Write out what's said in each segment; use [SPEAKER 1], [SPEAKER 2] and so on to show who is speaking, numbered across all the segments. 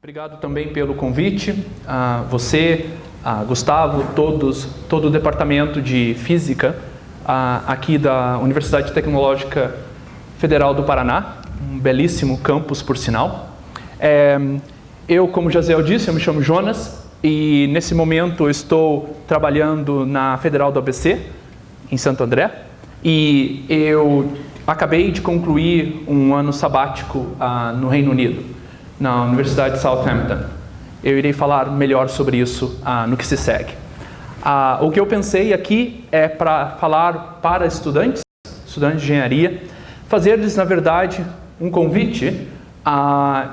[SPEAKER 1] Obrigado também pelo convite, a você, a Gustavo, todo o departamento de Física aqui da Universidade Tecnológica Federal do Paraná, um belíssimo campus, por sinal. Eu, como o Jaziel disse, eu me chamo Jonas e nesse momento eu estou trabalhando na Federal do ABC, em Santo André, e eu acabei de concluir um ano sabático no Reino Unido, na Universidade de Southampton. Eu irei falar melhor sobre isso no que se segue. O que eu pensei aqui é para falar para estudantes de engenharia, fazer-lhes, na verdade, um convite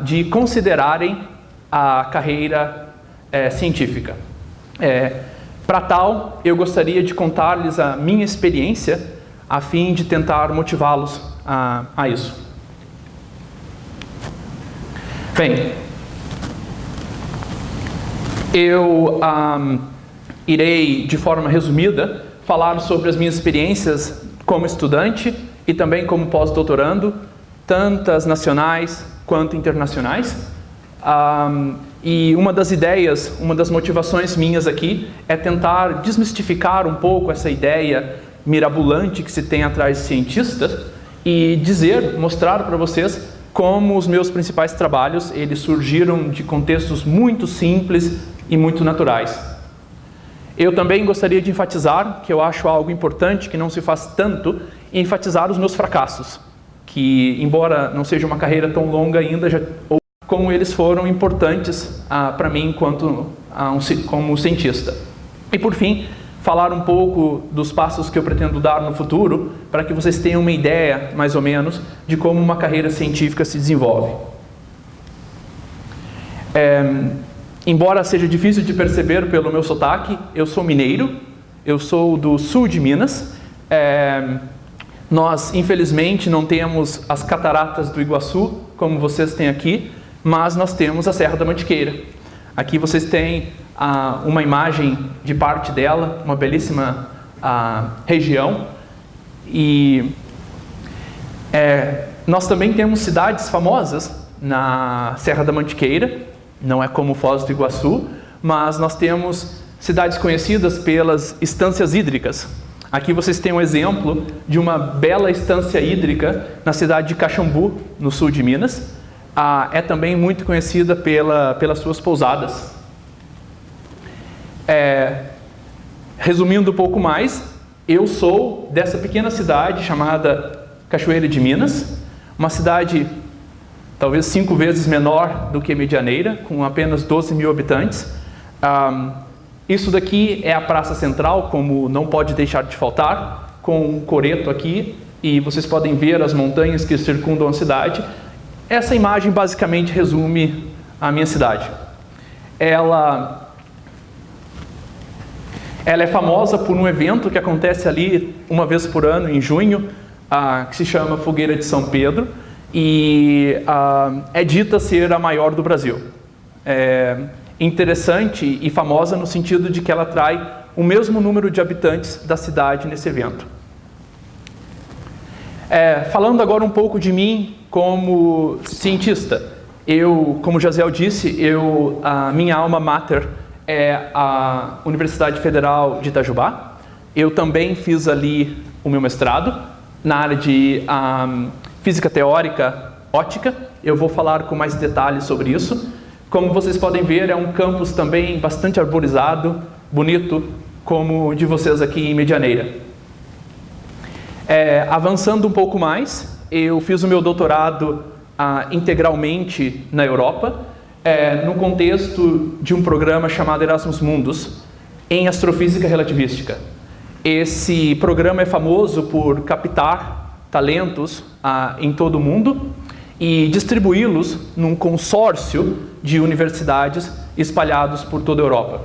[SPEAKER 1] de considerarem a carreira científica. Para tal, eu gostaria de contar-lhes a minha experiência a fim de tentar motivá-los a isso. Bem, eu irei, de forma resumida, falar sobre as minhas experiências como estudante e também como pós-doutorando, tantas nacionais quanto internacionais. E uma das ideias, uma das motivações minhas aqui é tentar desmistificar um pouco essa ideia mirabolante que se tem atrás de cientistas e mostrar para vocês como os meus principais trabalhos, eles surgiram de contextos muito simples e muito naturais. Eu também gostaria de enfatizar, que eu acho algo importante, que não se faz tanto, enfatizar os meus fracassos, que embora não seja uma carreira tão longa ainda, como eles foram importantes para mim como cientista. E por fim, falar um pouco dos passos que eu pretendo dar no futuro, para que vocês tenham uma ideia, mais ou menos, de como uma carreira científica se desenvolve. Embora seja difícil de perceber pelo meu sotaque, eu sou mineiro, eu sou do sul de Minas. Nós, infelizmente, não temos as cataratas do Iguaçu, como vocês têm aqui, mas nós temos a Serra da Mantiqueira. Aqui vocês têm uma imagem de parte dela, uma belíssima região. E nós também temos cidades famosas na Serra da Mantiqueira, não é como Foz do Iguaçu, mas nós temos cidades conhecidas pelas estâncias hídricas. Aqui vocês têm um exemplo de uma bela estância hídrica na cidade de Caxambu, no sul de Minas. É também muito conhecida pelas suas pousadas. Resumindo um pouco mais, eu sou dessa pequena cidade chamada Cachoeira de Minas, uma cidade talvez 5 vezes menor do que Medianeira, com apenas 12 mil habitantes. Isso daqui é a Praça Central, como não pode deixar de faltar, com um coreto aqui, e vocês podem ver as montanhas que circundam a cidade. Essa imagem basicamente resume a minha cidade. Ela é famosa por um evento que acontece ali uma vez por ano, em junho, que se chama Fogueira de São Pedro, e é dita ser a maior do Brasil. É interessante e famosa no sentido de que ela atrai o mesmo número de habitantes da cidade nesse evento. Falando agora um pouco de mim como cientista, como o Jaziel disse, a minha alma mater é a Universidade Federal de Itajubá. Eu também fiz ali o meu mestrado na área de Física Teórica Ótica. Eu vou falar com mais detalhes sobre isso. Como vocês podem ver, é um campus também bastante arborizado, bonito, como o de vocês aqui em Medianeira. Avançando um pouco mais, eu fiz o meu doutorado integralmente na Europa, no contexto de um programa chamado Erasmus Mundus, em astrofísica relativística. Esse programa é famoso por captar talentos em todo o mundo e distribuí-los num consórcio de universidades espalhados por toda a Europa.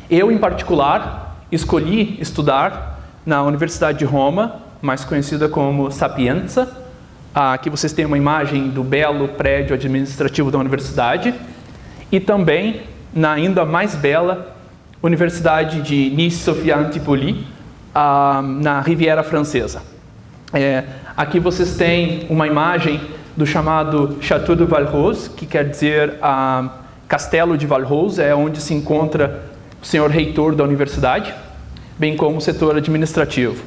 [SPEAKER 1] Eu, em particular, escolhi estudar na Universidade de Roma, mais conhecida como Sapienza. Aqui vocês têm uma imagem do belo prédio administrativo da universidade, e também na ainda mais bela Universidade de Nice-Sophia-Antipolis, na Riviera Francesa. Aqui vocês têm uma imagem do chamado Château de Valrose, que quer dizer Castelo de Valrose, é onde se encontra o senhor reitor da universidade, bem como o setor administrativo.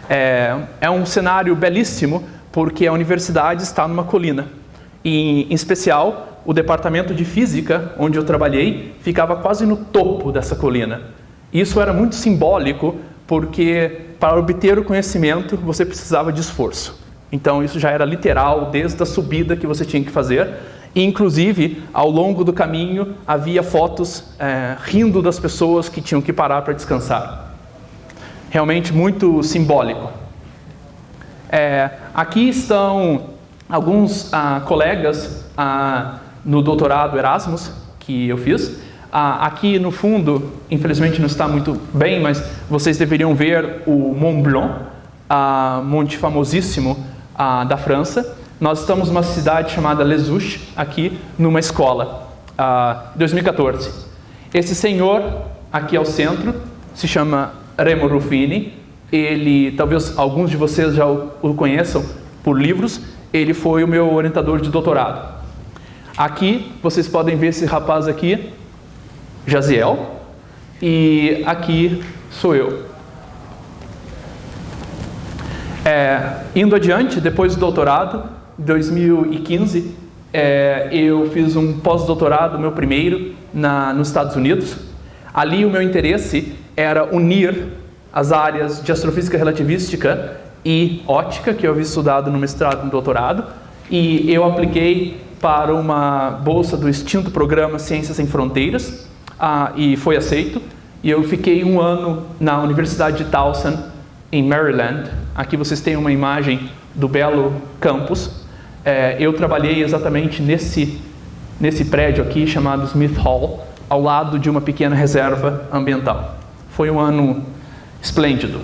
[SPEAKER 1] É um cenário belíssimo, porque a universidade está numa colina. E, em especial, o departamento de física, onde eu trabalhei, ficava quase no topo dessa colina. Isso era muito simbólico, porque para obter o conhecimento você precisava de esforço. Então isso já era literal, desde a subida que você tinha que fazer. E, inclusive, ao longo do caminho, havia fotos rindo das pessoas que tinham que parar para descansar. Realmente muito simbólico. Aqui estão alguns colegas no doutorado Erasmus que eu fiz. Aqui no fundo, infelizmente não está muito bem, mas vocês deveriam ver o Mont Blanc, monte famosíssimo da França. Nós estamos numa cidade chamada Les Houches, aqui numa escola, 2014. Esse senhor aqui ao centro se chama Remo Ruffini. Ele, talvez alguns de vocês já o conheçam por livros. Ele foi o meu orientador de doutorado. Aqui vocês podem ver esse rapaz aqui, Jaziel, e aqui sou eu. Indo adiante, depois do doutorado, em 2015, eu fiz um pós-doutorado, meu primeiro, nos Estados Unidos. Ali o meu interesse era unir as áreas de astrofísica relativística e óptica, que eu havia estudado no mestrado e no doutorado, e eu apliquei para uma bolsa do extinto programa Ciências Sem Fronteiras, e foi aceito. E eu fiquei um ano na Universidade de Towson, em Maryland. Aqui vocês têm uma imagem do belo campus. Eu trabalhei exatamente nesse prédio aqui, chamado Smith Hall, ao lado de uma pequena reserva ambiental. Foi um ano esplêndido.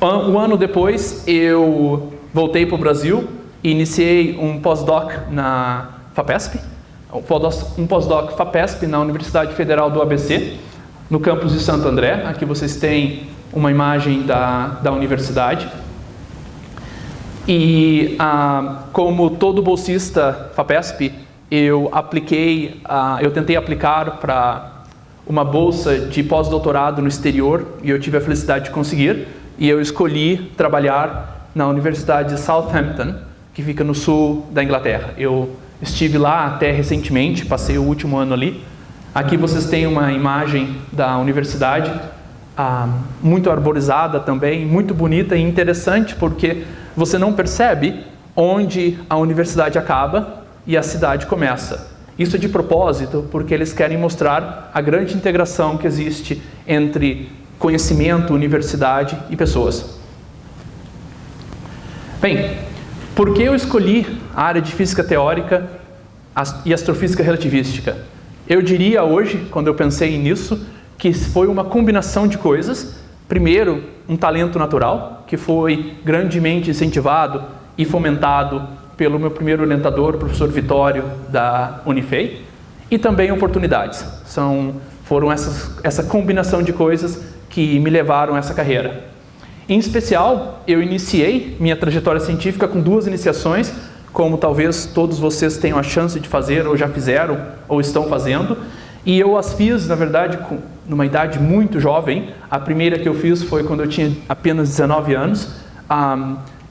[SPEAKER 1] Um ano depois, eu voltei para o Brasil e iniciei um pós-doc na FAPESP, um pós-doc FAPESP na Universidade Federal do ABC, no campus de Santo André. Aqui vocês têm uma imagem da universidade. E como todo bolsista FAPESP, eu tentei aplicar para uma bolsa de pós-doutorado no exterior e eu tive a felicidade de conseguir. E eu escolhi trabalhar na Universidade de Southampton, que fica no sul da Inglaterra. Eu estive lá até recentemente, passei o último ano ali. Aqui vocês têm uma imagem da universidade, muito arborizada também, muito bonita e interessante, porque você não percebe onde a universidade acaba e a cidade começa. Isso é de propósito, porque eles querem mostrar a grande integração que existe entre conhecimento, universidade e pessoas. Bem, por que eu escolhi a área de física teórica e astrofísica relativística? Eu diria hoje, quando eu pensei nisso, que foi uma combinação de coisas. Primeiro, um talento natural, que foi grandemente incentivado e fomentado pelo meu primeiro orientador, o professor Vitório, da Unifei, e também oportunidades. Foram essa combinação de coisas que me levaram a essa carreira. Em especial, eu iniciei minha trajetória científica com 2 iniciações, como talvez todos vocês tenham a chance de fazer, ou já fizeram, ou estão fazendo. E eu as fiz, na verdade, numa idade muito jovem. A primeira que eu fiz foi quando eu tinha apenas 19 anos.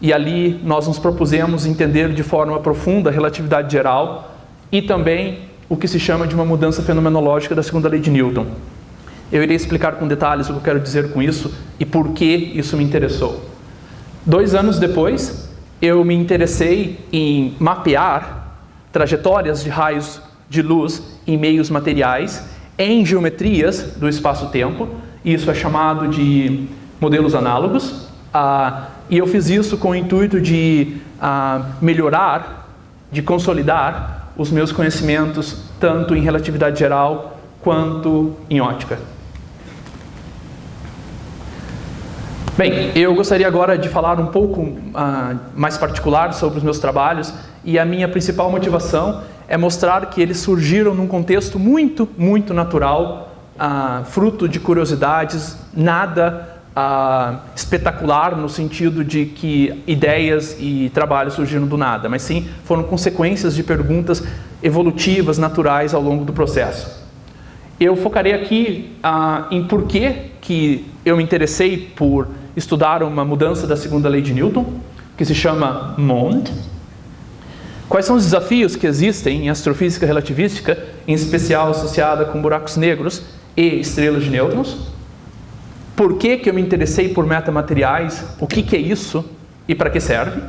[SPEAKER 1] E ali nós nos propusemos entender de forma profunda a relatividade geral e também o que se chama de uma mudança fenomenológica da segunda lei de Newton. Eu irei explicar com detalhes o que eu quero dizer com isso e por que isso me interessou. 2 anos depois, eu me interessei em mapear trajetórias de raios de luz em meios materiais em geometrias do espaço-tempo. Isso é chamado de modelos análogos. E eu fiz isso com o intuito de melhorar, de consolidar os meus conhecimentos tanto em relatividade geral quanto em óptica. Bem, eu gostaria agora de falar um pouco mais particular sobre os meus trabalhos, e a minha principal motivação é mostrar que eles surgiram num contexto muito, muito natural, fruto de curiosidades, nada espetacular no sentido de que ideias e trabalhos surgiram do nada, mas sim foram consequências de perguntas evolutivas, naturais ao longo do processo. Eu focarei aqui em por que eu me interessei por estudar uma mudança da segunda lei de Newton, que se chama MOND. Quais são os desafios que existem em astrofísica relativística, em especial associada com buracos negros e estrelas de nêutrons? Por que eu me interessei por metamateriais? O que é isso e para que serve?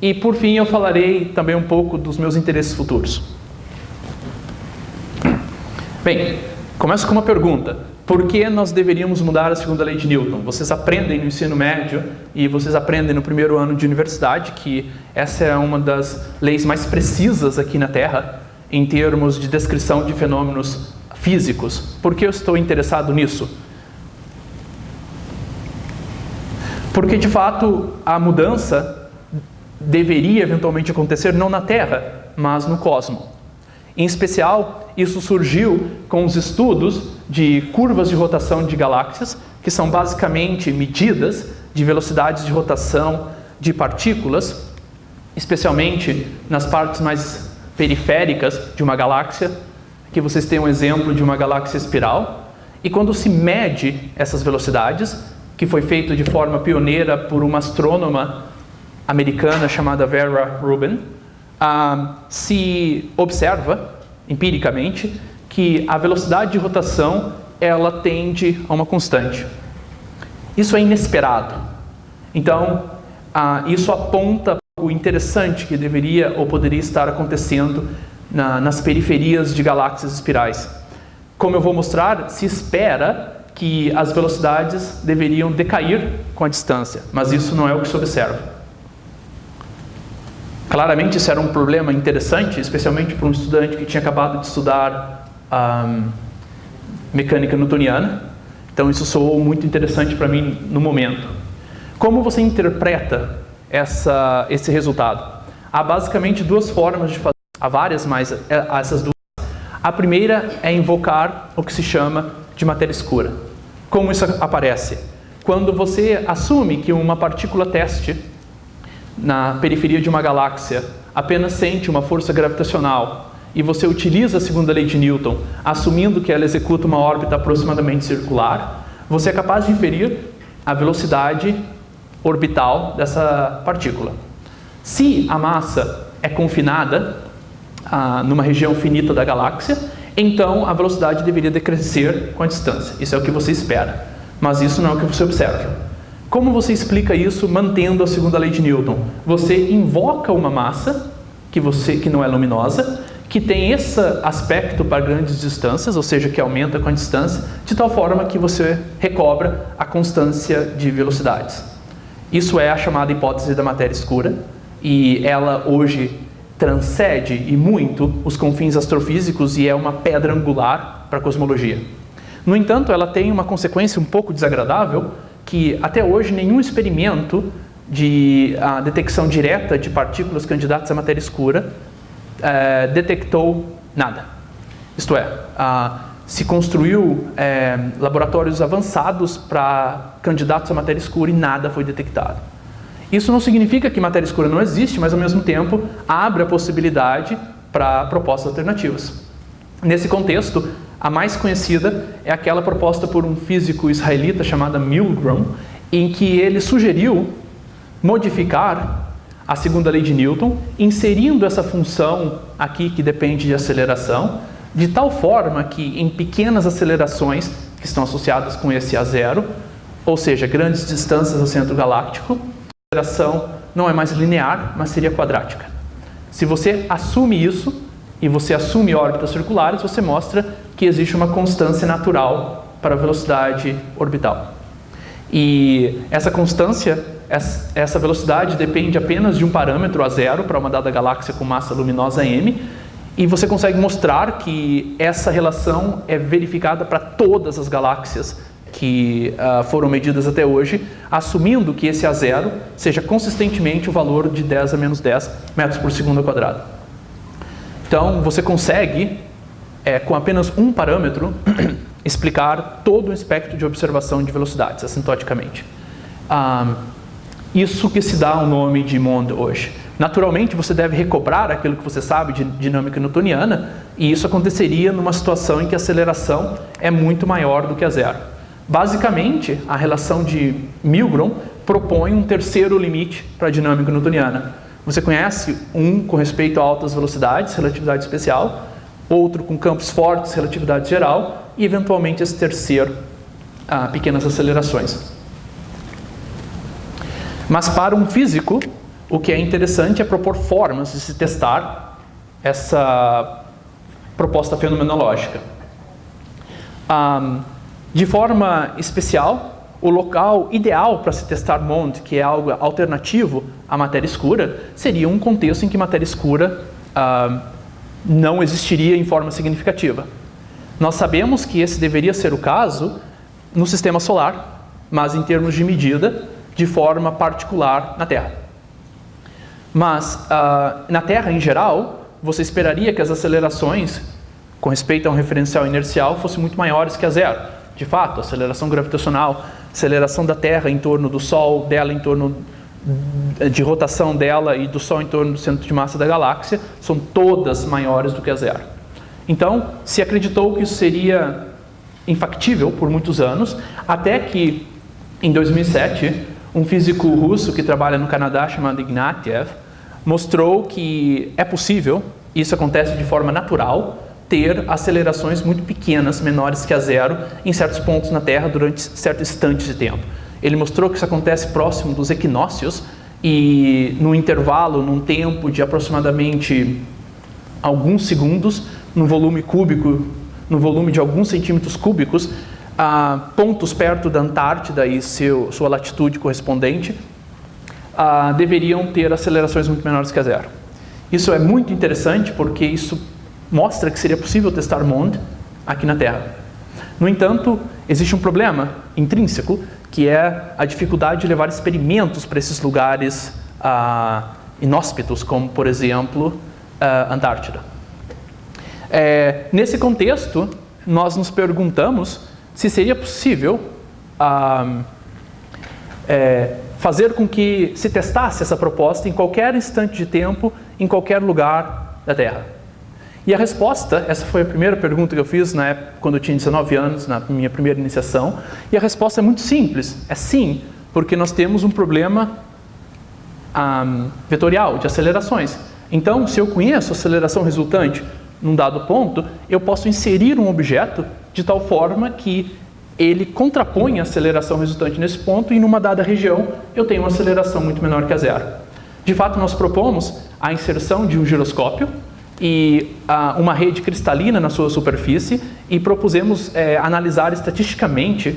[SPEAKER 1] E, por fim, eu falarei também um pouco dos meus interesses futuros. Bem, começo com uma pergunta. Por que nós deveríamos mudar a segunda lei de Newton? Vocês aprendem no ensino médio e vocês aprendem no primeiro ano de universidade que essa é uma das leis mais precisas aqui na Terra em termos de descrição de fenômenos físicos. Por que eu estou interessado nisso? Porque, de fato, a mudança deveria eventualmente acontecer não na Terra, mas no cosmos. Em especial, isso surgiu com os estudos de curvas de rotação de galáxias, que são basicamente medidas de velocidades de rotação de partículas, especialmente nas partes mais periféricas de uma galáxia, que vocês têm um exemplo de uma galáxia espiral. E quando se mede essas velocidades, que foi feito de forma pioneira por uma astrônoma americana chamada Vera Rubin, se observa, empiricamente, que a velocidade de rotação ela tende a uma constante. Isso é inesperado. Então, isso aponta o interessante que deveria ou poderia estar acontecendo nas periferias de galáxias espirais. Como eu vou mostrar, se espera que as velocidades deveriam decair com a distância, mas isso não é o que se observa. Claramente isso era um problema interessante, especialmente para um estudante que tinha acabado de estudar mecânica newtoniana. Então isso soou muito interessante para mim no momento. Como você interpreta esse resultado? Há basicamente duas formas de fazer. Há várias, mas essas duas. A primeira é invocar o que se chama de matéria escura. Como isso aparece? Quando você assume que uma partícula teste na periferia de uma galáxia apenas sente uma força gravitacional e você utiliza a segunda lei de Newton, assumindo que ela executa uma órbita aproximadamente circular, você é capaz de inferir a velocidade orbital dessa partícula. Se a massa é confinada numa região finita da galáxia, então a velocidade deveria decrescer com a distância. Isso é o que você espera, mas isso não é o que você observa. Como você explica isso mantendo a segunda lei de Newton? Você invoca uma massa que não é luminosa, que tem esse aspecto para grandes distâncias, ou seja, que aumenta com a distância, de tal forma que você recobra a constância de velocidades. Isso é a chamada hipótese da matéria escura, e ela hoje transcende e muito os confins astrofísicos e é uma pedra angular para a cosmologia. No entanto, ela tem uma consequência um pouco desagradável, que até hoje nenhum experimento de detecção direta de partículas candidatas à matéria escura detectou nada. Isto é, se construiu laboratórios avançados para candidatos à matéria escura e nada foi detectado. Isso não significa que matéria escura não existe, mas ao mesmo tempo abre a possibilidade para propostas alternativas. Nesse contexto, a mais conhecida é aquela proposta por um físico israelita chamado Milgram, em que ele sugeriu modificar a segunda lei de Newton, inserindo essa função aqui que depende de aceleração, de tal forma que em pequenas acelerações que estão associadas com esse A0, ou seja, grandes distâncias ao centro galáctico, a aceleração não é mais linear, mas seria quadrática. Se você assume isso, e você assume órbitas circulares, você mostra que existe uma constância natural para a velocidade orbital. E essa constância, essa velocidade depende apenas de um parâmetro A0 para uma dada galáxia com massa luminosa m, e você consegue mostrar que essa relação é verificada para todas as galáxias que foram medidas até hoje, assumindo que esse A0 seja consistentemente o valor de 10 a menos 10 metros por segundo ao quadrado. Então, você consegue, com apenas um parâmetro, explicar todo o espectro de observação de velocidades, assintoticamente. Isso que se dá o nome de MOND hoje. Naturalmente, você deve recobrar aquilo que você sabe de dinâmica newtoniana, e isso aconteceria numa situação em que a aceleração é muito maior do que a zero. Basicamente, a relação de Milgrom propõe um terceiro limite para a dinâmica newtoniana. Você conhece um com respeito a altas velocidades, relatividade especial, outro com campos fortes, relatividade geral, e eventualmente esse terceiro, pequenas acelerações. Mas para um físico, o que é interessante é propor formas de se testar essa proposta fenomenológica. De forma especial, o local ideal para se testar MOND, que é algo alternativo à matéria escura, seria um contexto em que matéria escura não existiria em forma significativa. Nós sabemos que esse deveria ser o caso no sistema solar, mas em termos de medida, de forma particular na Terra. Mas, na Terra, em geral, você esperaria que as acelerações, com respeito a um referencial inercial, fossem muito maiores que a zero. De fato, a aceleração gravitacional, aceleração da Terra em torno do Sol, dela em torno de rotação dela e do Sol em torno do centro de massa da galáxia, são todas maiores do que a zero. Então, se acreditou que isso seria infactível por muitos anos, até que, em 2007, um físico russo que trabalha no Canadá, chamado Ignatiev, mostrou que é possível, isso acontece de forma natural, ter acelerações muito pequenas, menores que a zero, em certos pontos na Terra durante certos instantes de tempo. Ele mostrou que isso acontece próximo dos equinócios e num intervalo, num tempo de aproximadamente alguns segundos, num volume cúbico, no volume de alguns centímetros cúbicos, pontos perto da Antártida e sua latitude correspondente, deveriam ter acelerações muito menores que a zero. Isso é muito interessante porque isso mostra que seria possível testar MOND aqui na Terra. No entanto, existe um problema intrínseco, que é a dificuldade de levar experimentos para esses lugares inóspitos, como, por exemplo, a Antártida. Nesse contexto, nós nos perguntamos se seria possível fazer com que se testasse essa proposta em qualquer instante de tempo, em qualquer lugar da Terra. E a resposta, essa foi a primeira pergunta que eu fiz na época, quando eu tinha 19 anos, na minha primeira iniciação, e a resposta é muito simples, é sim, porque nós temos um problema vetorial, de acelerações. Então, se eu conheço a aceleração resultante num dado ponto, eu posso inserir um objeto de tal forma que ele contrapõe a aceleração resultante nesse ponto e numa dada região eu tenho uma aceleração muito menor que a zero. De fato, nós propomos a inserção de um giroscópio e uma rede cristalina na sua superfície e propusemos analisar estatisticamente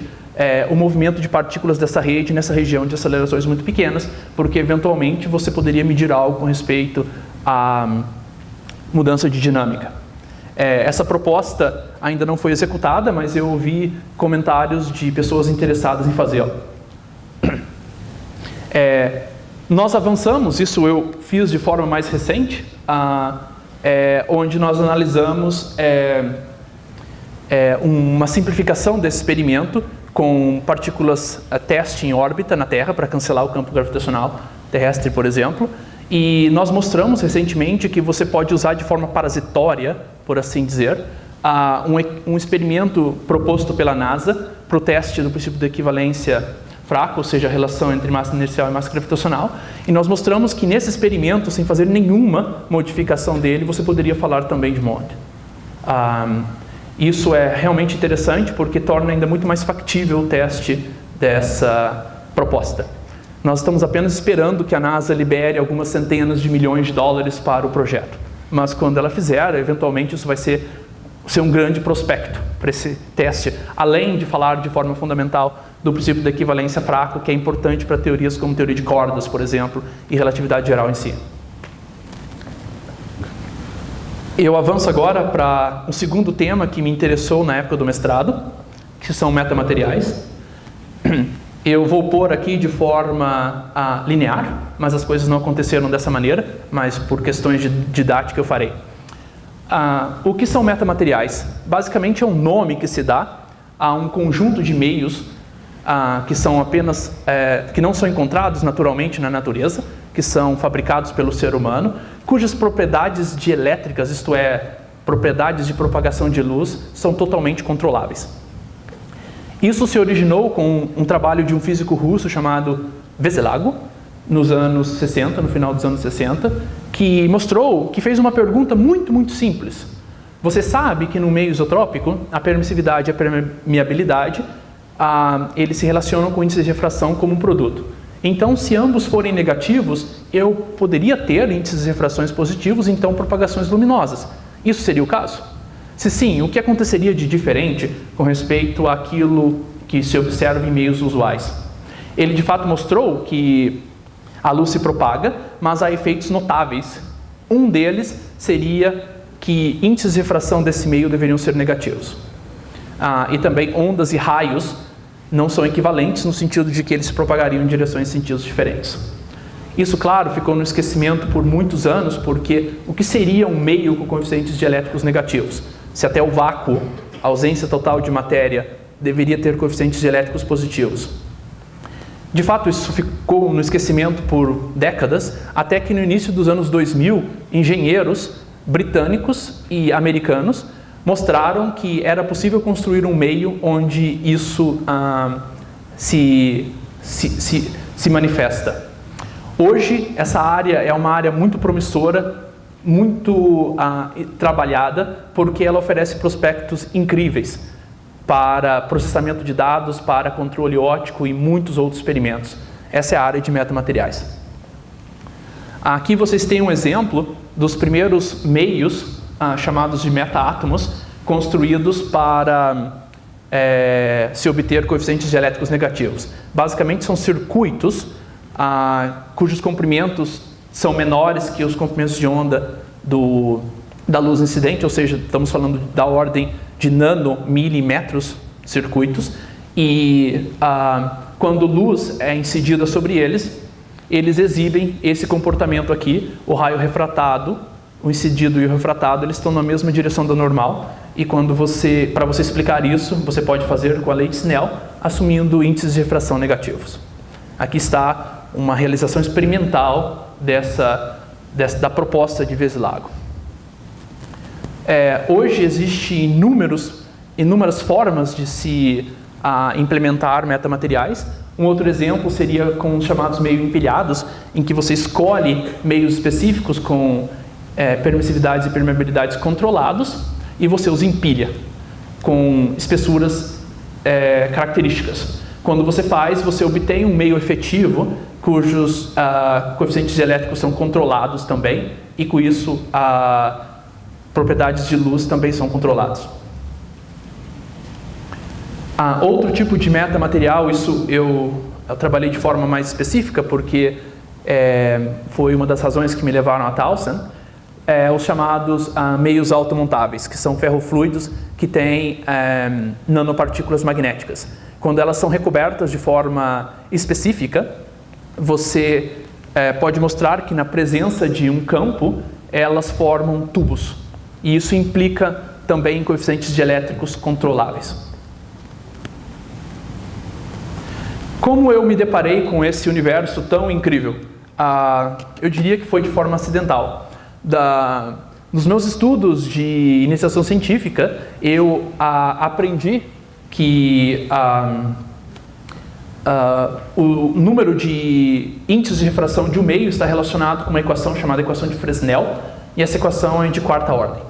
[SPEAKER 1] o movimento de partículas dessa rede nessa região de acelerações muito pequenas, porque eventualmente você poderia medir algo com respeito à mudança de dinâmica. Essa proposta ainda não foi executada, mas eu ouvi comentários de pessoas interessadas em fazê-la. Nós avançamos, isso eu fiz de forma mais recente, onde nós analisamos uma simplificação desse experimento com partículas teste em órbita na Terra para cancelar o campo gravitacional terrestre, por exemplo. E nós mostramos recentemente que você pode usar de forma parasitória, por assim dizer, um experimento proposto pela NASA para o teste do princípio de equivalência fraco, ou seja, a relação entre massa inercial e massa gravitacional. E nós mostramos que nesse experimento, sem fazer nenhuma modificação dele, você poderia falar também de MOND. Isso é realmente interessante porque torna ainda muito mais factível o teste dessa proposta. Nós estamos apenas esperando que a NASA libere algumas centenas de milhões de dólares para o projeto. Mas quando ela fizer, eventualmente isso vai ser um grande prospecto para esse teste, além de falar de forma fundamental do princípio da equivalência fraco, que é importante para teorias como teoria de cordas, por exemplo, e relatividade geral em si. Eu avanço agora para um segundo tema que me interessou na época do mestrado, que são metamateriais. Eu vou pôr aqui de forma linear, mas as coisas não aconteceram dessa maneira, mas por questões de didática eu farei. O que são metamateriais? Basicamente é um nome que se dá a um conjunto de meios que são apenas, que não são encontrados naturalmente na natureza, que são fabricados pelo ser humano, cujas propriedades dielétricas, isto é, propriedades de propagação de luz, são totalmente controláveis. Isso se originou com um trabalho de um físico russo chamado Veselago, nos anos 60, no final dos anos 60, que mostrou, que fez uma pergunta muito, muito simples. Você sabe que no meio isotrópico, a permissividade e a permeabilidade, eles se relacionam com o índice de refração como um produto. Então, se ambos forem negativos, eu poderia ter índices de refrações positivos, então propagações luminosas. Isso seria o caso? Se sim, o que aconteceria de diferente com respeito àquilo que se observa em meios usuais? Ele de fato mostrou que a luz se propaga, mas há efeitos notáveis. Um deles seria que índices de refração desse meio deveriam ser negativos. E também ondas e raios não são equivalentes no sentido de que eles se propagariam em direções e sentidos diferentes. Isso, claro, ficou no esquecimento por muitos anos, porque o que seria um meio com coeficientes dielétricos negativos? Se até o vácuo, a ausência total de matéria, deveria ter coeficientes dielétricos positivos. De fato, isso ficou no esquecimento por décadas, até que no início dos anos 2000, engenheiros britânicos e americanos mostraram que era possível construir um meio onde isso se manifesta. Hoje, essa área é uma área muito promissora, muito trabalhada, porque ela oferece prospectos incríveis para processamento de dados, para controle óptico e muitos outros experimentos. Essa é a área de metamateriais. Aqui vocês têm um exemplo dos primeiros meios chamados de meta-átomos, construídos para se obter coeficientes dielétricos negativos. Basicamente são circuitos cujos comprimentos são menores que os comprimentos de onda da luz incidente, ou seja, estamos falando da ordem de nanomilímetros circuitos, e quando luz é incidida sobre eles, eles exibem esse comportamento aqui, o raio refratado, o incidido e o refratado, eles estão na mesma direção da normal, e para você explicar isso, você pode fazer com a lei de Snell, assumindo índices de refração negativos. Aqui está uma realização experimental da proposta de Veselago. Hoje existem inúmeras formas de se implementar metamateriais. Um outro exemplo seria com os chamados meios empilhados, em que você escolhe meios específicos com permissividades e permeabilidades controlados e você os empilha com espessuras características. Quando você faz, você obtém um meio efetivo cujos coeficientes dielétricos são controlados também e com isso propriedades de luz também são controlados. Outro tipo de metamaterial, isso eu trabalhei de forma mais específica porque foi uma das razões que me levaram a Towson, os chamados meios automontáveis, que são ferrofluidos que têm nanopartículas magnéticas. Quando elas são recobertas de forma específica, você pode mostrar que na presença de um campo, elas formam tubos. E isso implica também coeficientes dielétricos controláveis. Como eu me deparei com esse universo tão incrível? Eu diria que foi de forma acidental. Nos meus estudos de iniciação científica, eu aprendi que o número de índices de refração de um meio está relacionado com uma equação chamada equação de Fresnel, e essa equação é de quarta ordem.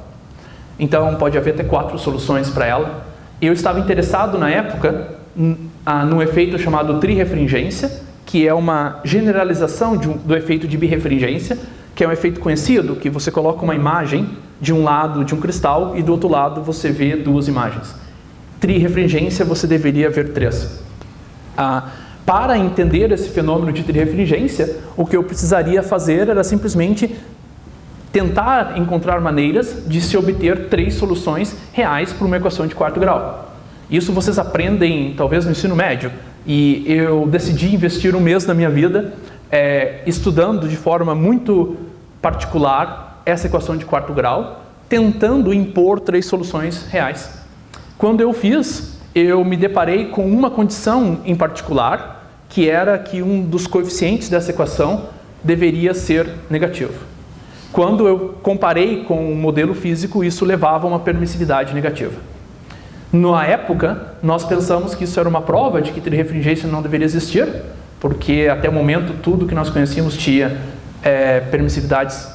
[SPEAKER 1] Então, pode haver até 4 soluções para ela. Eu estava interessado, na época, num efeito chamado trirefringência, que é uma generalização do efeito de birefringência, que é um efeito conhecido, que você coloca uma imagem de um lado de um cristal e do outro lado você vê 2 imagens. Trirefringência, você deveria ver 3. Para entender esse fenômeno de trirefringência, o que eu precisaria fazer era simplesmente tentar encontrar maneiras de se obter 3 soluções reais para uma equação de quarto grau. Isso vocês aprendem, talvez, no ensino médio. E eu decidi investir um mês da minha vida estudando de forma muito particular essa equação de quarto grau, tentando impor 3 soluções reais. Quando eu fiz, eu me deparei com uma condição em particular, que era que um dos coeficientes dessa equação deveria ser negativo. Quando eu comparei com o modelo físico, isso levava a uma permissividade negativa. Na época, nós pensamos que isso era uma prova de que trirefringência não deveria existir, porque até o momento tudo que nós conhecíamos tinha permissividades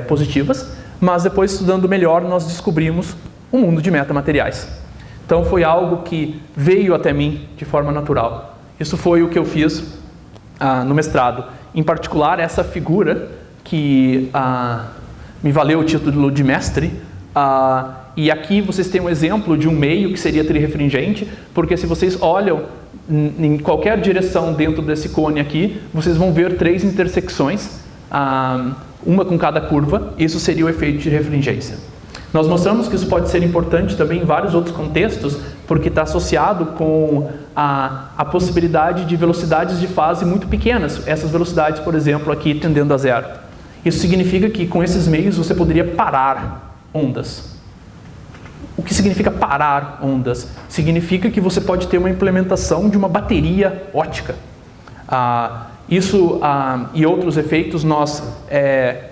[SPEAKER 1] positivas, mas depois, estudando melhor, nós descobrimos o mundo de metamateriais. Então foi algo que veio até mim de forma natural. Isso foi o que eu fiz no mestrado. Em particular, essa figura que me valeu o título de mestre. E aqui vocês têm um exemplo de um meio que seria trirefringente, porque se vocês olham em qualquer direção dentro desse cone aqui, vocês vão ver 3 intersecções, uma com cada curva. Isso seria o efeito de refringência. Nós mostramos que isso pode ser importante também em vários outros contextos, porque está associado com a possibilidade de velocidades de fase muito pequenas. Essas velocidades, por exemplo, aqui tendendo a zero. Isso significa que com esses meios você poderia parar ondas. O que significa parar ondas? Significa que você pode ter uma implementação de uma bateria ótica. Isso e outros efeitos nós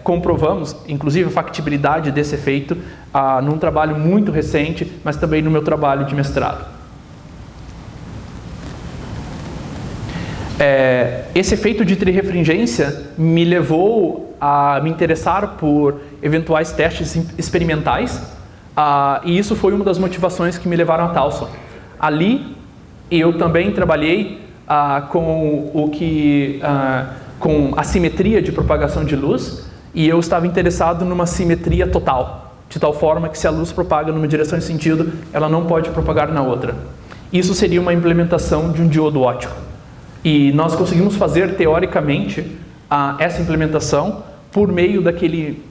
[SPEAKER 1] comprovamos, inclusive a factibilidade desse efeito, num trabalho muito recente, mas também no meu trabalho de mestrado. Esse efeito de trirefringência me levou a me interessar por eventuais testes experimentais, e isso foi uma das motivações que me levaram a Towson. Ali eu também trabalhei com a simetria de propagação de luz, e eu estava interessado numa simetria total, de tal forma que se a luz propaga numa direção e sentido, ela não pode propagar na outra. Isso seria uma implementação de um diodo óptico. E nós conseguimos fazer, teoricamente, essa implementação por meio daquele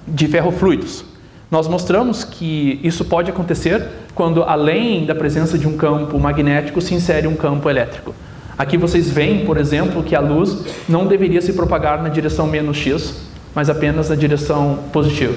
[SPEAKER 1] de ferrofluidos. Nós mostramos que isso pode acontecer quando, além da presença de um campo magnético, se insere um campo elétrico. Aqui vocês veem, por exemplo, que a luz não deveria se propagar na direção menos x, mas apenas na direção positiva.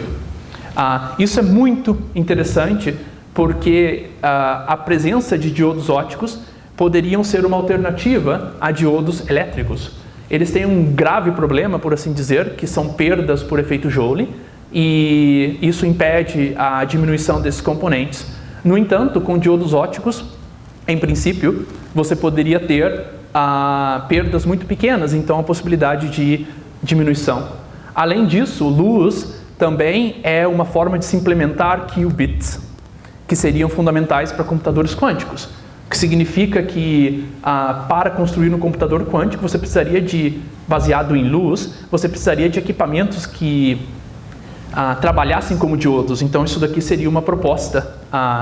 [SPEAKER 1] Isso é muito interessante porque a presença de diodos ópticos poderiam ser uma alternativa a diodos elétricos. Eles têm um grave problema, por assim dizer, que são perdas por efeito Joule, e isso impede a diminuição desses componentes. No entanto, com diodos ópticos, em princípio, você poderia ter perdas muito pequenas, então a possibilidade de diminuição. Além disso, luz também é uma forma de se implementar qubits, que seriam fundamentais para computadores quânticos. O que significa que para construir um computador quântico, você precisaria baseado em luz, você precisaria de equipamentos que trabalhassem como diodos. Então isso daqui seria uma proposta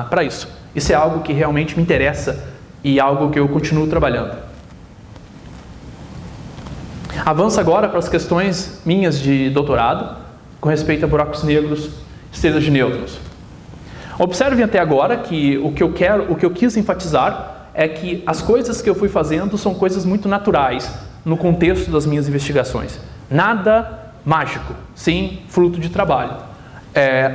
[SPEAKER 1] para isso. Isso é algo que realmente me interessa e algo que eu continuo trabalhando. Avanço agora para as questões minhas de doutorado com respeito a buracos negros, estrelas de nêutrons. Observem até agora que o que eu quis enfatizar é que as coisas que eu fui fazendo são coisas muito naturais no contexto das minhas investigações. Nada mágico, sim, fruto de trabalho.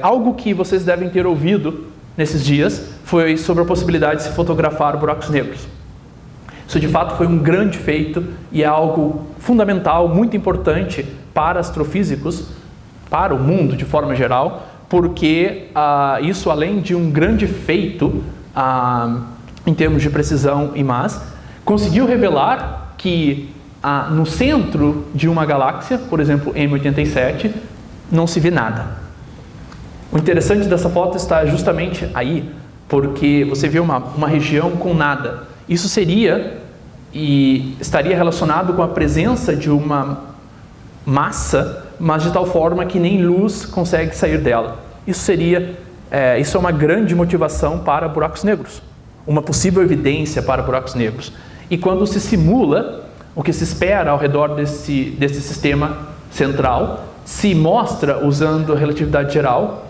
[SPEAKER 1] Algo que vocês devem ter ouvido nesses dias foi sobre a possibilidade de se fotografar buracos negros. Isso de fato foi um grande feito e é algo fundamental, muito importante para astrofísicos, para o mundo de forma geral, porque isso, além de um grande feito em termos de precisão e massa, conseguiu revelar que no centro de uma galáxia, por exemplo, M87, não se vê nada. O interessante dessa foto está justamente aí, porque você vê uma região com nada. Isso seria e estaria relacionado com a presença de uma massa, mas de tal forma que nem luz consegue sair dela. Isso é uma grande motivação para buracos negros, uma possível evidência para buracos negros. E quando se simula o que se espera ao redor desse sistema central, se mostra, usando a relatividade geral,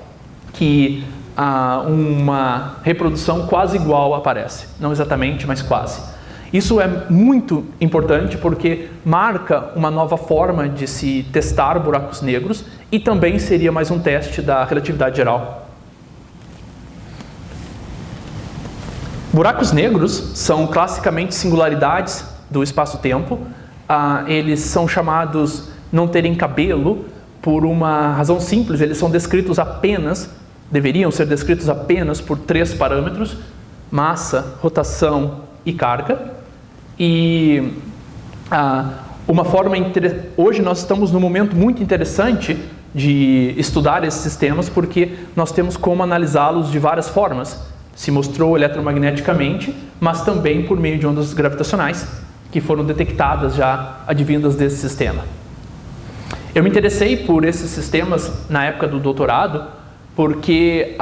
[SPEAKER 1] que uma reprodução quase igual aparece. Não exatamente, mas quase. Isso é muito importante porque marca uma nova forma de se testar buracos negros e também seria mais um teste da relatividade geral. Buracos negros são classicamente singularidades do espaço-tempo. Eles são chamados não terem cabelo por uma razão simples. Eles são descritos apenas, deveriam ser descritos apenas por 3 parâmetros: massa, rotação e carga. E uma forma hoje nós estamos num momento muito interessante de estudar esses sistemas, porque nós temos como analisá-los de várias formas. Se mostrou eletromagneticamente, mas também por meio de ondas gravitacionais, que foram detectadas já advindas desse sistema. Eu me interessei por esses sistemas na época do doutorado, porque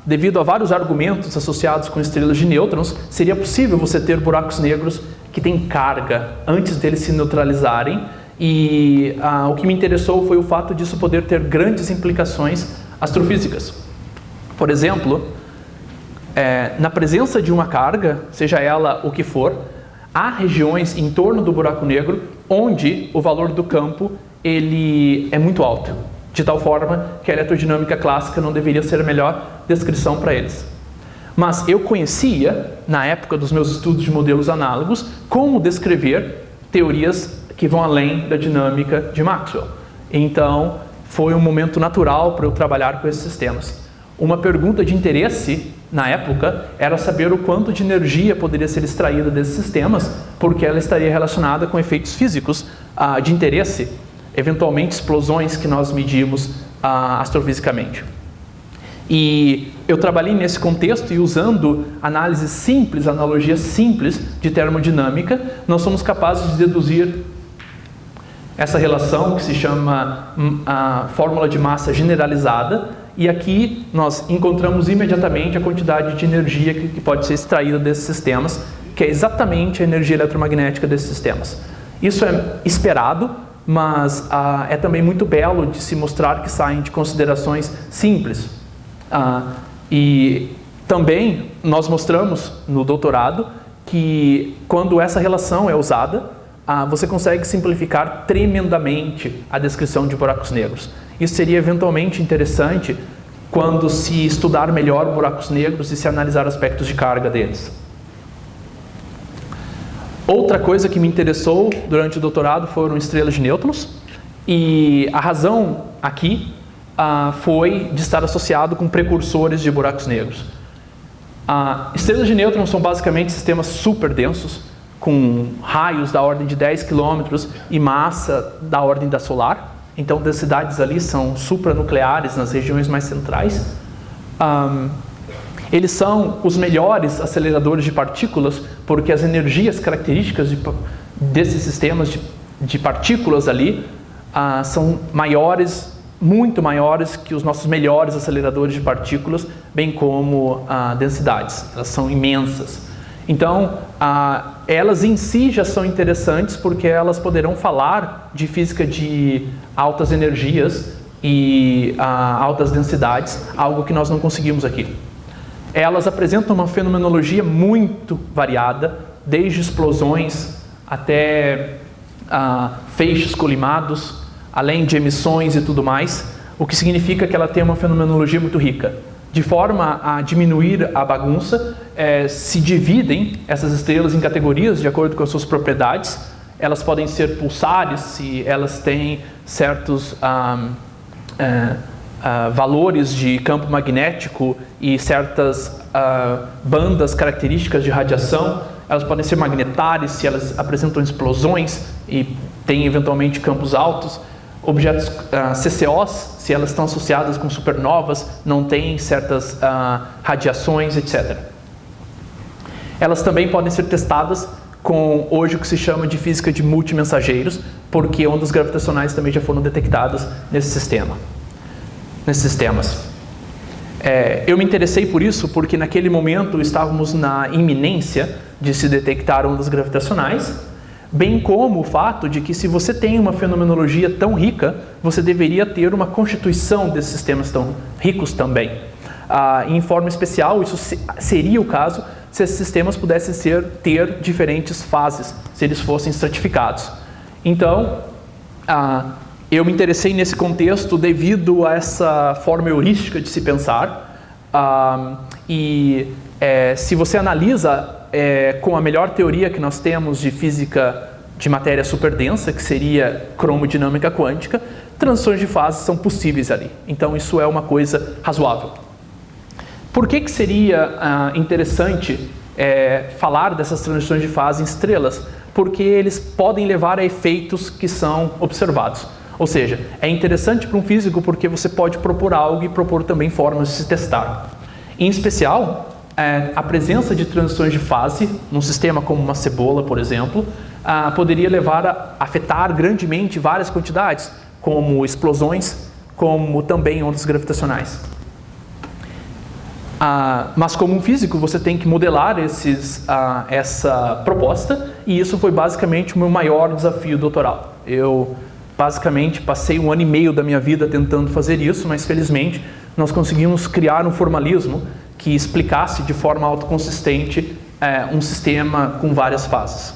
[SPEAKER 1] devido a vários argumentos associados com estrelas de nêutrons, seria possível você ter buracos negros que têm carga antes deles se neutralizarem, e o que me interessou foi o fato disso poder ter grandes implicações astrofísicas. Por exemplo, na presença de uma carga, seja ela o que for, há regiões em torno do buraco negro onde o valor do campo ele é muito alto, de tal forma que a eletrodinâmica clássica não deveria ser a melhor descrição para eles. Mas eu conhecia, na época dos meus estudos de modelos análogos, como descrever teorias que vão além da dinâmica de Maxwell. Então, foi um momento natural para eu trabalhar com esses sistemas. Uma pergunta de interesse, na época, era saber o quanto de energia poderia ser extraída desses sistemas, porque ela estaria relacionada com efeitos físicos de interesse, eventualmente explosões que nós medimos astrofisicamente. E eu trabalhei nesse contexto, e usando análises simples, analogias simples de termodinâmica, nós somos capazes de deduzir essa relação que se chama a fórmula de massa generalizada, e aqui nós encontramos imediatamente a quantidade de energia que pode ser extraída desses sistemas, que é exatamente a energia eletromagnética desses sistemas. Isso é esperado, mas é também muito belo de se mostrar que saem de considerações simples. E também nós mostramos no doutorado que quando essa relação é usada, você consegue simplificar tremendamente a descrição de buracos negros. Isso seria eventualmente interessante quando se estudar melhor buracos negros e se analisar aspectos de carga deles. Outra coisa que me interessou durante o doutorado foram estrelas de nêutrons, e a razão aqui foi de estar associado com precursores de buracos negros. Estrelas de nêutrons são basicamente sistemas super densos, com raios da ordem de 10 km e massa da ordem da solar. Então, densidades ali são supranucleares nas regiões mais centrais. Eles são os melhores aceleradores de partículas, porque as energias características desses sistemas de partículas ali são maiores, muito maiores que os nossos melhores aceleradores de partículas, bem como densidades. Elas são imensas. Então, elas em si já são interessantes, porque elas poderão falar de física de altas energias e altas densidades, algo que nós não conseguimos aqui. Elas apresentam uma fenomenologia muito variada, desde explosões até feixes colimados, além de emissões e tudo mais, o que significa que ela tem uma fenomenologia muito rica. De forma a diminuir a bagunça, se dividem essas estrelas em categorias de acordo com as suas propriedades. Elas podem ser pulsares se elas têm certos valores de campo magnético e certas bandas características de radiação. Elas podem ser magnetares se elas apresentam explosões e têm eventualmente campos altos. Objetos CCOs, se elas estão associadas com supernovas, não têm certas radiações, etc. Elas também podem ser testadas com hoje o que se chama de física de multimensageiros, porque ondas gravitacionais também já foram detectadas nesses sistemas. Eu me interessei por isso porque naquele momento estávamos na iminência de se detectar ondas gravitacionais, bem como o fato de que se você tem uma fenomenologia tão rica, você deveria ter uma constituição desses sistemas tão ricos também. Em forma especial, isso seria o caso se esses sistemas pudessem ter diferentes fases, se eles fossem estratificados. Então, eu me interessei nesse contexto devido a essa forma heurística de se pensar, Se você analisa com a melhor teoria que nós temos de física de matéria superdensa, que seria cromodinâmica quântica, transições de fase são possíveis ali. Então isso é uma coisa razoável. Por que seria interessante falar dessas transições de fase em estrelas? Porque eles podem levar a efeitos que são observados. Ou seja, é interessante para um físico porque você pode propor algo e propor também formas de se testar. Em especial, a presença de transições de fase num sistema como uma cebola, por exemplo, poderia levar a afetar grandemente várias quantidades, como explosões, como também ondas gravitacionais. Mas como um físico, você tem que modelar essa proposta, e isso foi basicamente o meu maior desafio doutoral. Eu basicamente passei 1 ano e meio da minha vida tentando fazer isso, mas felizmente nós conseguimos criar um formalismo que explicasse de forma autoconsistente um sistema com várias fases.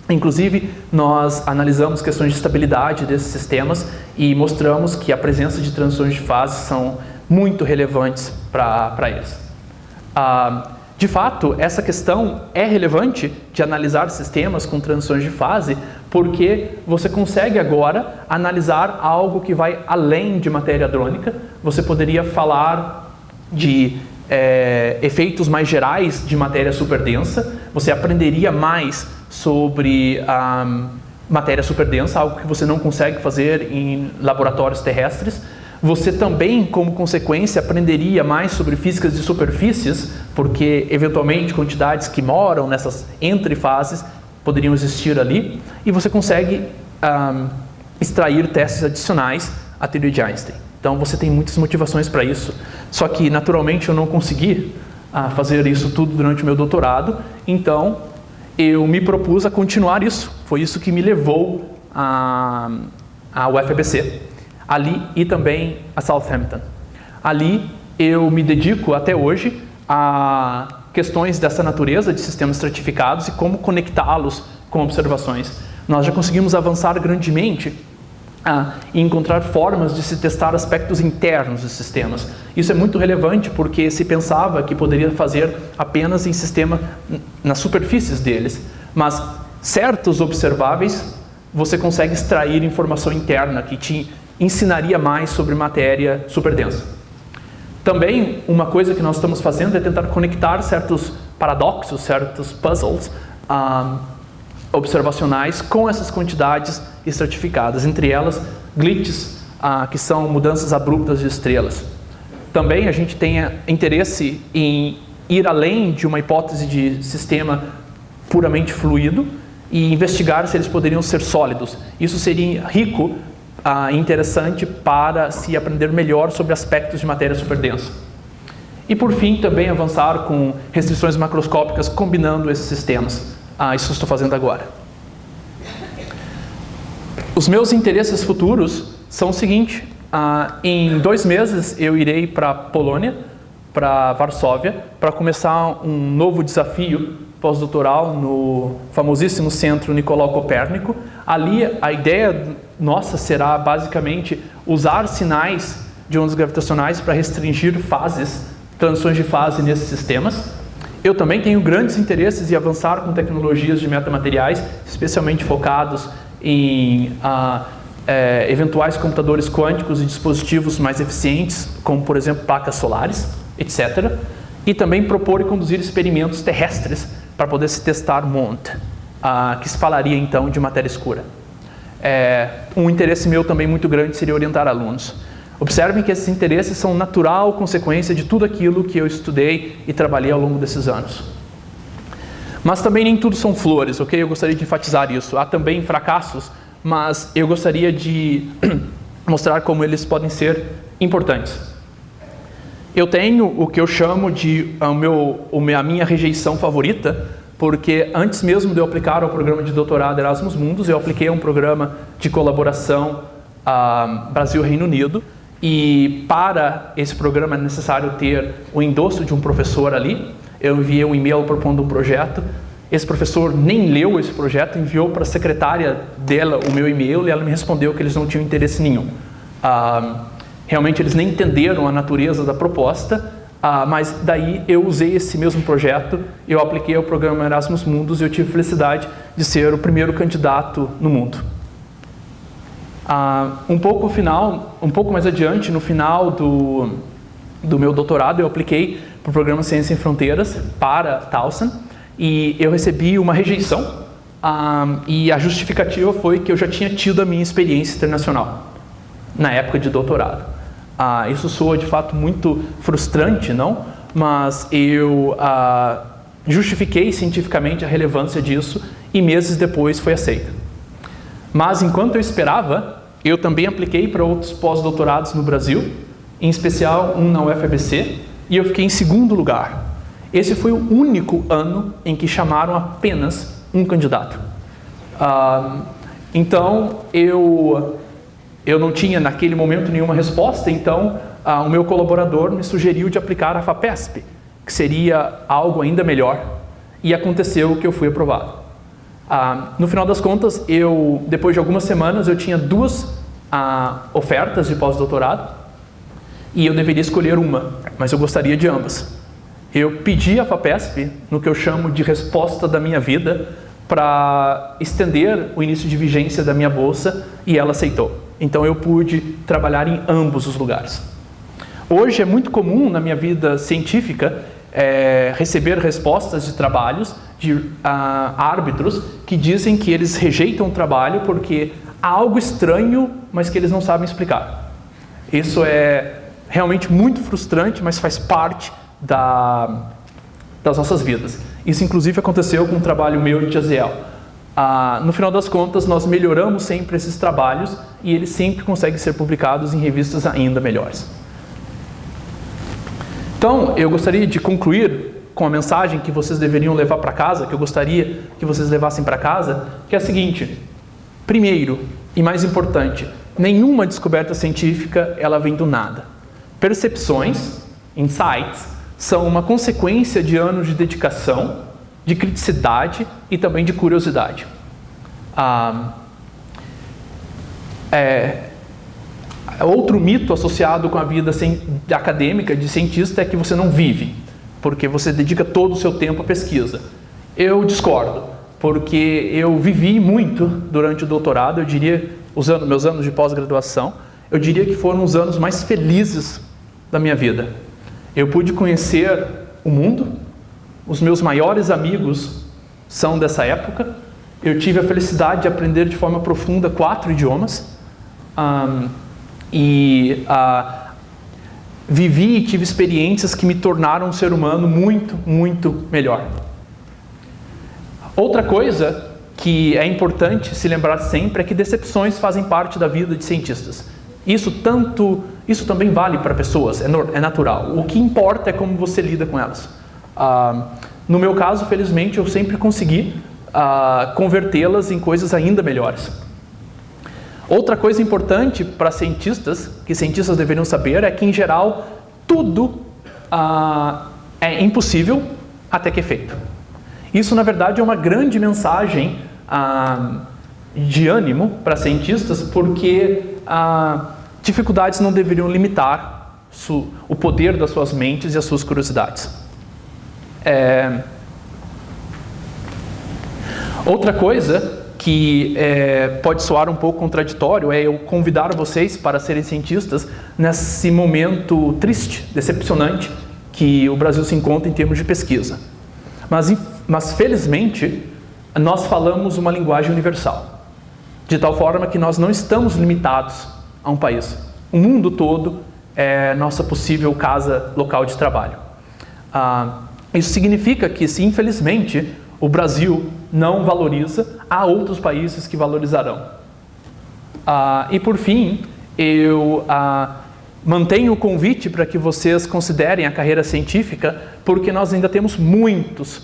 [SPEAKER 1] Inclusive, nós analisamos questões de estabilidade desses sistemas e mostramos que a presença de transições de fase são muito relevantes para eles. De fato, essa questão é relevante de analisar sistemas com transições de fase, porque você consegue agora analisar algo que vai além de matéria hadrônica. Você poderia falar de efeitos mais gerais de matéria superdensa, você aprenderia mais sobre matéria superdensa, algo que você não consegue fazer em laboratórios terrestres. Você também, como consequência, aprenderia mais sobre físicas de superfícies, porque, eventualmente, quantidades que moram nessas entrefases poderiam existir ali, e você consegue extrair testes adicionais à teoria de Einstein. Então, você tem muitas motivações para isso. Só que, naturalmente, eu não consegui fazer isso tudo durante o meu doutorado, então eu me propus a continuar isso. Foi isso que me levou ao UFABC. Ali e também a Southampton. Ali eu me dedico até hoje a questões dessa natureza de sistemas estratificados e como conectá-los com observações. Nós já conseguimos avançar grandemente e encontrar formas de se testar aspectos internos dos sistemas. Isso é muito relevante porque se pensava que poderia fazer apenas em sistema nas superfícies deles, mas certos observáveis você consegue extrair informação interna que te ensinaria mais sobre matéria superdensa. Também, uma coisa que nós estamos fazendo é tentar conectar certos paradoxos, certos puzzles observacionais com essas quantidades estratificadas, entre elas glitches, que são mudanças abruptas de estrelas. Também a gente tem interesse em ir além de uma hipótese de sistema puramente fluido e investigar se eles poderiam ser sólidos. Isso seria rico interessante para se aprender melhor sobre aspectos de matéria superdensa. E por fim, também avançar com restrições macroscópicas combinando esses sistemas. Isso eu estou fazendo agora. Os meus interesses futuros são o seguinte: em 2 meses eu irei para a Polônia, para Varsóvia, para começar um novo desafio pós-doutoral no famosíssimo Centro Nicolau Copérnico. Ali a ideia nossa será basicamente usar sinais de ondas gravitacionais para restringir fases, transições de fase nesses sistemas. Eu também tenho grandes interesses em avançar com tecnologias de metamateriais, especialmente focados em eventuais computadores quânticos e dispositivos mais eficientes, como por exemplo placas solares, etc. E também propor e conduzir experimentos terrestres para poder se testar MOND, que se falaria então de matéria escura. Um interesse meu também muito grande seria orientar alunos. Observem que esses interesses são natural consequência de tudo aquilo que eu estudei e trabalhei ao longo desses anos. Mas também nem tudo são flores, ok? Eu gostaria de enfatizar isso. Há também fracassos, mas eu gostaria de mostrar como eles podem ser importantes. Eu tenho o que eu chamo de a minha rejeição favorita, porque antes mesmo de eu aplicar ao programa de doutorado Erasmus Mundus, eu apliquei a um programa de colaboração Brasil-Reino Unido, e para esse programa é necessário ter o endosso de um professor ali. Eu enviei um e-mail propondo um projeto. Esse professor nem leu esse projeto, enviou para a secretária dela o meu e-mail e ela me respondeu que eles não tinham interesse nenhum. Realmente eles nem entenderam a natureza da proposta Mas daí eu usei esse mesmo projeto, eu apliquei ao programa Erasmus Mundus e eu tive a felicidade de ser o primeiro candidato no mundo. Um pouco mais adiante, no final do meu doutorado, eu apliquei para o programa Ciência Sem Fronteiras para Towson e eu recebi uma rejeição e a justificativa foi que eu já tinha tido a minha experiência internacional na época de doutorado. Isso soa de fato muito frustrante, não? Mas eu justifiquei cientificamente a relevância disso e meses depois foi aceita. Mas enquanto eu esperava, eu também apliquei para outros pós-doutorados no Brasil, em especial um na UFABC, e eu fiquei em segundo lugar. Esse foi o único ano em que chamaram apenas um candidato. Então, eu não tinha naquele momento nenhuma resposta, então o meu colaborador me sugeriu de aplicar a FAPESP, que seria algo ainda melhor, e aconteceu que eu fui aprovado. No final das contas, depois de algumas semanas, eu tinha 2 ofertas de pós-doutorado, e eu deveria escolher uma, mas eu gostaria de ambas. Eu pedi a FAPESP, no que eu chamo de resposta da minha vida, para estender o início de vigência da minha bolsa, e ela aceitou. Então eu pude trabalhar em ambos os lugares. Hoje é muito comum na minha vida científica receber respostas de trabalhos de árbitros que dizem que eles rejeitam o trabalho porque há algo estranho, mas que eles não sabem explicar. Isso é realmente muito frustrante, mas faz parte das nossas vidas. Isso inclusive aconteceu com um trabalho meu de Jaziel. No final das contas, nós melhoramos sempre esses trabalhos e eles sempre conseguem ser publicados em revistas ainda melhores. Então, eu gostaria de concluir com a mensagem que vocês deveriam levar para casa, que eu gostaria que vocês levassem para casa, que é a seguinte: primeiro e mais importante, nenhuma descoberta científica ela vem do nada. Percepções, insights, são uma consequência de anos de dedicação, de criticidade e também de curiosidade. Outro mito associado com a vida acadêmica de cientista é que você não vive, porque você dedica todo o seu tempo à pesquisa. Eu discordo, porque eu vivi muito durante o doutorado, eu diria, usando meus anos de pós-graduação, eu diria que foram os anos mais felizes da minha vida. Eu pude conhecer o mundo, os meus maiores amigos são dessa época. Eu tive a felicidade de aprender de forma profunda 4 idiomas. Vivi e tive experiências que me tornaram um ser humano muito, muito melhor. Outra coisa que é importante se lembrar sempre é que decepções fazem parte da vida de cientistas. Isso também vale para pessoas, é natural. O que importa é como você lida com elas. No meu caso, felizmente, eu sempre consegui convertê-las em coisas ainda melhores. Outra coisa importante para cientistas, que cientistas deveriam saber, é que, em geral, tudo é impossível até que é feito. Isso, na verdade, é uma grande mensagem de ânimo para cientistas, porque dificuldades não deveriam limitar o poder das suas mentes e as suas curiosidades. Outra coisa que pode soar um pouco contraditório é eu convidar vocês para serem cientistas nesse momento triste, decepcionante que o Brasil se encontra em termos de pesquisa. Mas felizmente, nós falamos uma linguagem universal, de tal forma que nós não estamos limitados a um país. O mundo todo é nossa possível casa local de trabalho. Isso significa que, se infelizmente o Brasil não valoriza, há outros países que valorizarão. E por fim, eu mantenho o convite para que vocês considerem a carreira científica, porque nós ainda temos muitos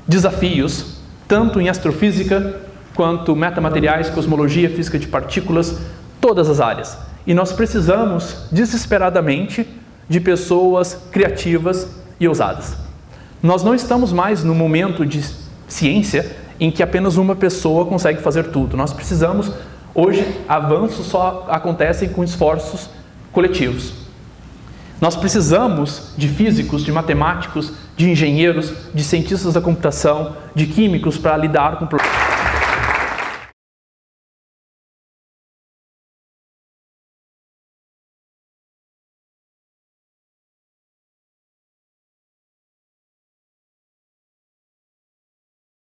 [SPEAKER 1] desafios, tanto em astrofísica, quanto metamateriais, cosmologia, física de partículas, todas as áreas. E nós precisamos, desesperadamente, de pessoas criativas e ousadas. Nós não estamos mais no momento de ciência em que apenas uma pessoa consegue fazer tudo. Nós precisamos, hoje, avanços só acontecem com esforços coletivos. Nós precisamos de físicos, de matemáticos, de engenheiros, de cientistas da computação, de químicos para lidar com problemas.